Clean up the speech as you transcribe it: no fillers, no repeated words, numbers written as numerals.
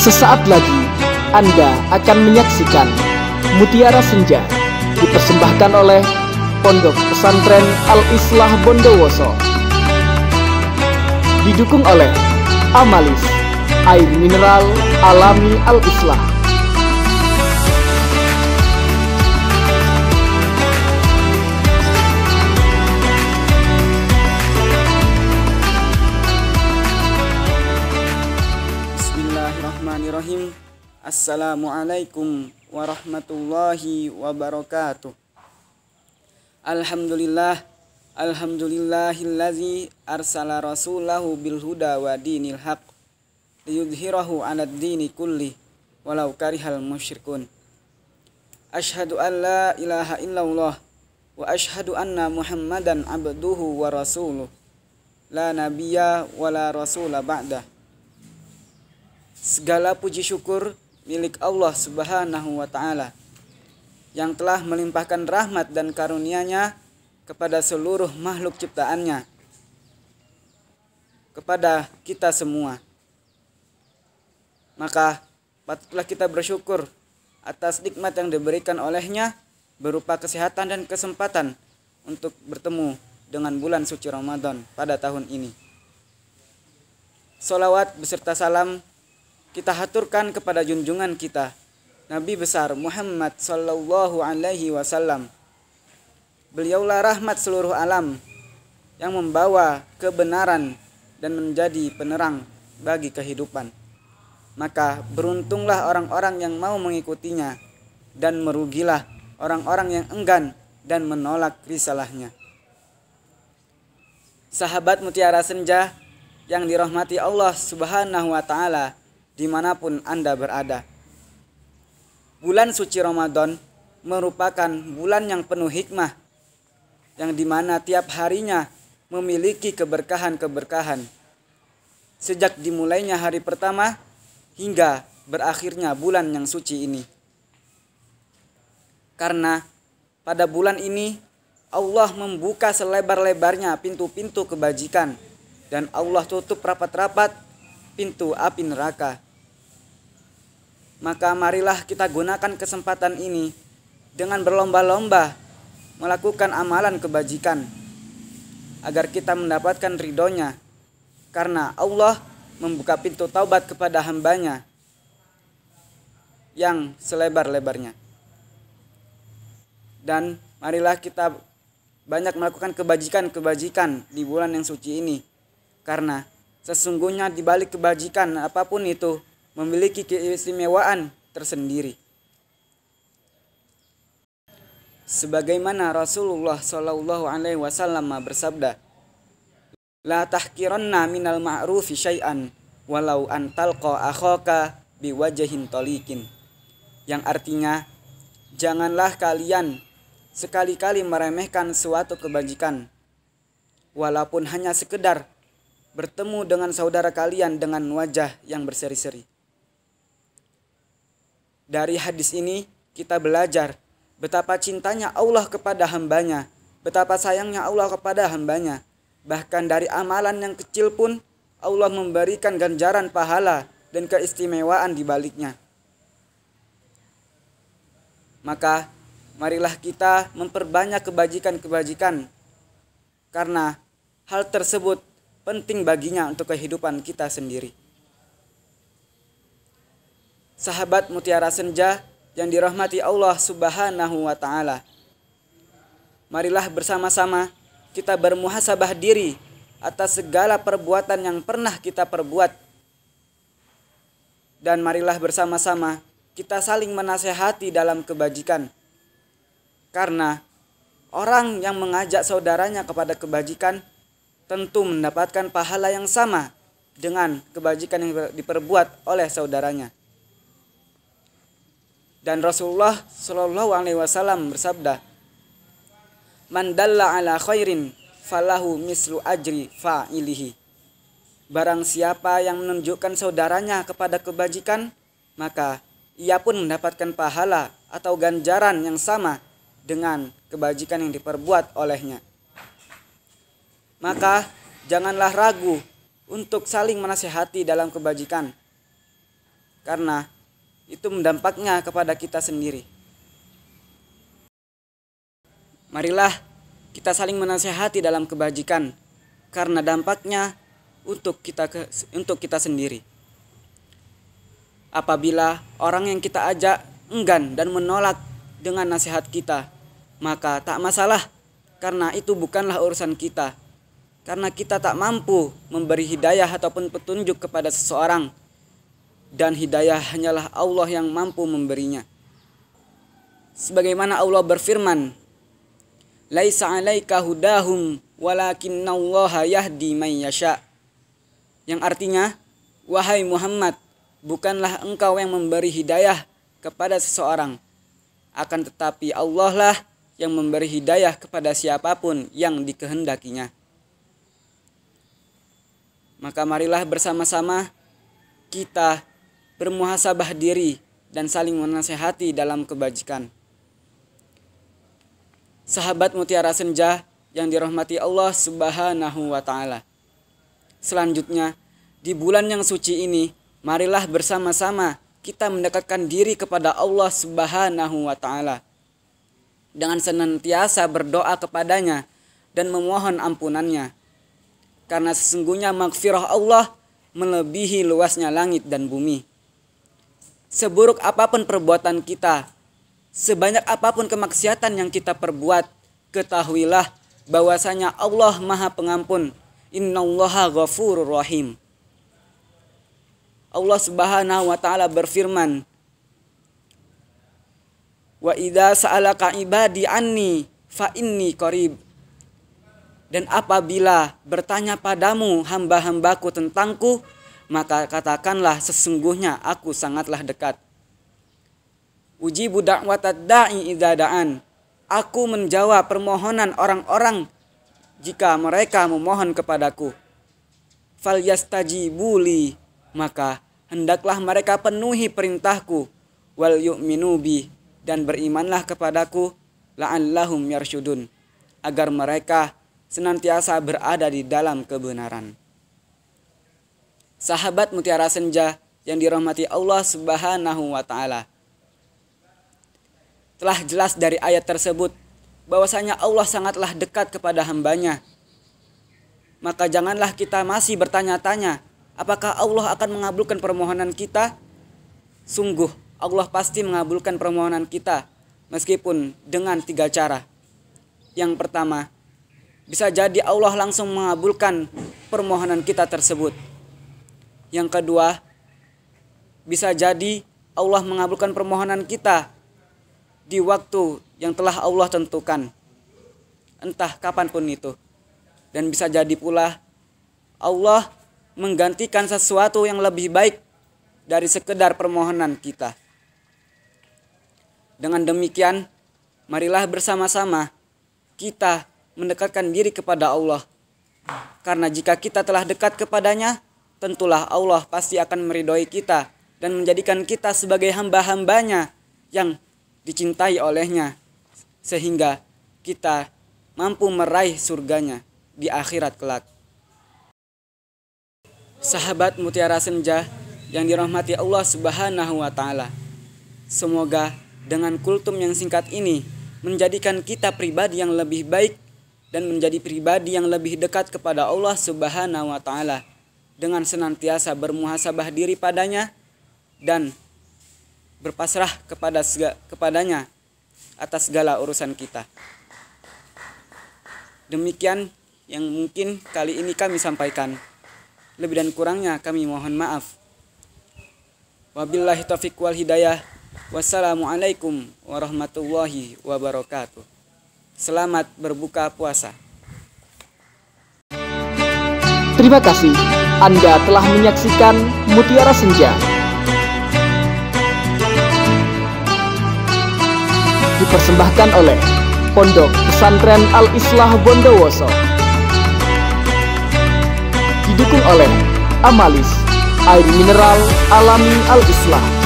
Sesaat lagi Anda akan menyaksikan Mutiara Senja dipersembahkan oleh Pondok Pesantren Al-Islah Bondowoso, didukung oleh Amalis, air mineral alami Al-Islah. Bismillahirrahmanirrahim. Assalamualaikum warahmatullahi wabarakatuh. Alhamdulillahillazi arsala rasulahu bil huda wa dinil haq liyudhhirahu 'alad dini kulli walau karihal musyrikun. Asyhadu an la ilaha illallah wa asyhadu anna Muhammadan abduhu wa rasuluh. La nabiyya wa la rasula ba'dah. Segala puji syukur milik Allah Subhanahu wa ta'ala yang telah melimpahkan rahmat dan karunia-Nya kepada seluruh makhluk ciptaannya, kepada kita semua. Maka patutlah kita bersyukur atas nikmat yang diberikan olehnya berupa kesehatan dan kesempatan untuk bertemu dengan bulan suci Ramadan pada tahun ini. Sholawat beserta salam kita haturkan kepada junjungan kita Nabi besar Muhammad sallallahu alaihi wasallam. Beliaulah rahmat seluruh alam yang membawa kebenaran dan menjadi penerang bagi kehidupan. Maka beruntunglah orang-orang yang mau mengikutinya, dan merugilah orang-orang yang enggan dan menolak risalahnya. Sahabat Mutiara Senja yang dirahmati Allah Subhanahu wa ta'ala dimanapun Anda berada, bulan suci Ramadan merupakan bulan yang penuh hikmah, yang dimana tiap harinya memiliki keberkahan-keberkahan, sejak dimulainya hari pertama hingga berakhirnya bulan yang suci ini. Karena pada bulan ini Allah membuka selebar-lebarnya pintu-pintu kebajikan, dan Allah tutup rapat-rapat pintu api neraka. Maka marilah kita gunakan kesempatan ini dengan berlomba-lomba melakukan amalan kebajikan agar kita mendapatkan ridhonya, karena Allah membuka pintu taubat kepada hambanya yang selebar-lebarnya. Dan marilah kita banyak melakukan kebajikan-kebajikan di bulan yang suci ini, karena sesungguhnya di balik kebajikan apapun itu memiliki keistimewaan tersendiri. Sebagaimana Rasulullah sallallahu alaihi wasallam bersabda, "La tahqiranna minal ma'rufi syai'an walau an talqa akhaka biwajhin taliqin." Yang artinya, janganlah kalian sekali-kali meremehkan suatu kebajikan, walaupun hanya sekedar bertemu dengan saudara kalian dengan wajah yang berseri-seri. Dari hadis ini kita belajar betapa cintanya Allah kepada hambanya, betapa sayangnya Allah kepada hambanya. Bahkan dari amalan yang kecil pun Allah memberikan ganjaran pahala dan keistimewaan di baliknya. Maka marilah kita memperbanyak kebajikan-kebajikan, karena hal tersebut penting baginya untuk kehidupan kita sendiri. Sahabat Mutiara Senja yang dirahmati Allah Subhanahu wa ta'ala, marilah bersama-sama kita bermuhasabah diri atas segala perbuatan yang pernah kita perbuat, dan marilah bersama-sama kita saling menasehati dalam kebajikan, karena orang yang mengajak saudaranya kepada kebajikan tentu mendapatkan pahala yang sama dengan kebajikan yang diperbuat oleh saudaranya. Dan Rasulullah Shallallahu alaihi wasallam bersabda, "Man dalla ala khairin falahu mislu ajri fa'ilihi." Barang siapa yang menunjukkan saudaranya kepada kebajikan, maka ia pun mendapatkan pahala atau ganjaran yang sama dengan kebajikan yang diperbuat olehnya. Maka janganlah ragu untuk saling menasihati dalam kebajikan, karena itu mendampaknya kepada kita sendiri. Marilah kita saling menasihati dalam kebajikan, karena dampaknya untuk kita sendiri. Apabila orang yang kita ajak enggan dan menolak dengan nasihat kita, maka tak masalah, karena itu bukanlah urusan kita. Karena kita tak mampu memberi hidayah ataupun petunjuk kepada seseorang, dan hidayah hanyalah Allah yang mampu memberinya. Sebagaimana Allah berfirman, "Laisa 'alaika hudahum walakinnallaha yahdi man yasha." Yang artinya, wahai Muhammad, bukanlah engkau yang memberi hidayah kepada seseorang, akan tetapi Allah lah yang memberi hidayah kepada siapapun yang dikehendakinya. Maka marilah bersama-sama kita bermuhasabah diri dan saling menasihati dalam kebajikan. Sahabat Mutiara Senja yang dirahmati Allah Subhanahu wa Ta'ala. Selanjutnya, di bulan yang suci ini, marilah bersama-sama kita mendekatkan diri kepada Allah Subhanahu wa Ta'ala dengan senantiasa berdoa kepadanya dan memohon ampunannya. Karena sesungguhnya maghfirah Allah melebihi luasnya langit dan bumi. Seburuk apapun perbuatan kita, sebanyak apapun kemaksiatan yang kita perbuat, ketahuilah bahwasanya Allah Maha Pengampun. Innallaha ghafurur rahim. Allah Subhanahu wa Ta'ala berfirman, "Wa idza sa'alaka ibadi anni fa inni qarib." Dan apabila bertanya padamu hamba-hambaku tentangku, maka katakanlah sesungguhnya aku sangatlah dekat. Ujibu da'watad da'i idza da'an. Aku menjawab permohonan orang-orang jika mereka memohon kepadaku. Falyastajibu li, maka hendaklah mereka penuhi perintahku. Wal yu'minu bi, dan berimanlah kepadaku. La'allahum yarsyudun, agar mereka senantiasa berada di dalam kebenaran. Sahabat Mutiara Senja yang dirahmati Allah Subhanahu wa Ta'ala. Telah jelas dari ayat tersebut bahwasanya Allah sangatlah dekat kepada hambanya. Maka janganlah kita masih bertanya-tanya, apakah Allah akan mengabulkan permohonan kita? Sungguh Allah pasti mengabulkan permohonan kita, meskipun dengan 3 cara. Yang pertama, bisa jadi Allah langsung mengabulkan permohonan kita tersebut. Yang kedua, bisa jadi Allah mengabulkan permohonan kita di waktu yang telah Allah tentukan, entah kapanpun itu. Dan bisa jadi pula Allah menggantikan sesuatu yang lebih baik dari sekedar permohonan kita. Dengan demikian, marilah bersama-sama kita mendekatkan diri kepada Allah. Karena jika kita telah dekat kepadanya, tentulah Allah pasti akan meridhoi kita dan menjadikan kita sebagai hamba-hambanya yang dicintai olehnya, sehingga kita mampu meraih surganya di akhirat kelak. Sahabat Mutiara Senja yang dirahmati Allah Subhanahu wa Ta'ala, semoga dengan kultum yang singkat ini menjadikan kita pribadi yang lebih baik dan menjadi pribadi yang lebih dekat kepada Allah Subhanahu wa Ta'ala, dengan senantiasa bermuhasabah diri padanya dan berpasrah kepadanya atas segala urusan kita. Demikian yang mungkin kali ini kami sampaikan. Lebih dan kurangnya kami mohon maaf. Wabillahi taufiq wal hidayah. Wassalamualaikum warahmatullahi wabarakatuh. Selamat berbuka puasa. Terima kasih Anda telah menyaksikan Mutiara Senja. Dipersembahkan oleh Pondok Pesantren Al-Islah Bondowoso. Didukung oleh Amalis, air mineral alami Al-Islah.